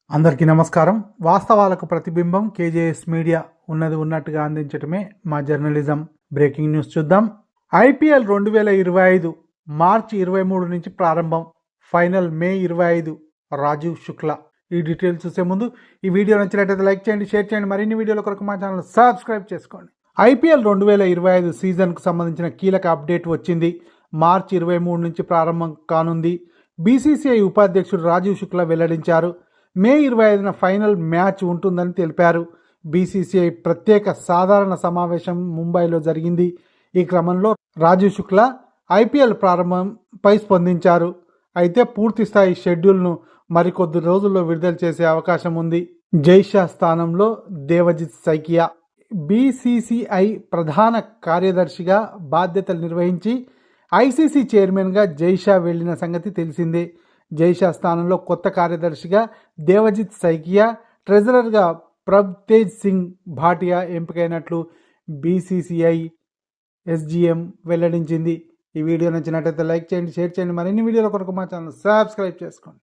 అందరికీ నమస్కారం. వాస్తవాలకు ప్రతిబింబం కేజేఎస్ మీడియా ఉన్నది ఉన్నట్టుగా అందించటమే మా జర్నలిజం. బ్రేకింగ్ న్యూస్ చూద్దాం. ఐపీఎల్ 2025 మార్చి 23 నుంచి ప్రారంభం. ఫైనల్ మే 25. రాజీవ్ శుక్లా. ఈ డీటెయిల్స్ చూసే ముందు ఈ వీడియో నచ్చినట్లయితే లైక్ చేయండి, షేర్ చేయండి. మరిన్ని వీడియోల కొరకు మా ఛానల్ సబ్స్క్రైబ్ చేసుకోండి. ఐపీఎల్ 2025 సీజన్కు సంబంధించిన కీలక అప్డేట్ వచ్చింది. మార్చి 23 నుంచి ప్రారంభం కానుంది. బీసీసీఐ ఉపాధ్యక్షుడు రాజీవ్ శుక్లా వెల్లడించారు. మే 25న ఫైనల్ మ్యాచ్ ఉంటుందని తెలిపారు. బీసీసీఐ ప్రత్యేక సాధారణ సమావేశం ముంబైలో జరిగింది. ఈ క్రమంలో రాజీవ్ శుక్లా ఐపీఎల్ ప్రారంభంపై స్పందించారు. అయితే పూర్తి స్థాయి షెడ్యూల్ను మరికొద్ది రోజుల్లో విడుదల చేసే అవకాశం ఉంది. జైషా స్థానంలో దేవజిత్ సైకియా. బీసీసీఐ ప్రధాన కార్యదర్శిగా బాధ్యతలు నిర్వహించి ఐసీసీ చైర్మన్గా జైషా వెళ్లిన సంగతి తెలిసిందే. జైషా స్థానంలో కొత్త కార్యదర్శిగా దేవజిత్ సైకియా, ట్రెజరర్గా ప్రభ్తేజ్ సింగ్ భాటియా ఎంపికైనట్లు బీసీసీఐ ఎస్జీఎం వెల్లడించింది. ఈ వీడియో నచ్చినట్లయితే లైక్ చేయండి, షేర్ చేయండి. మరిన్ని వీడియోల కొరకు మా ఛానల్ సబ్స్క్రైబ్ చేసుకోండి.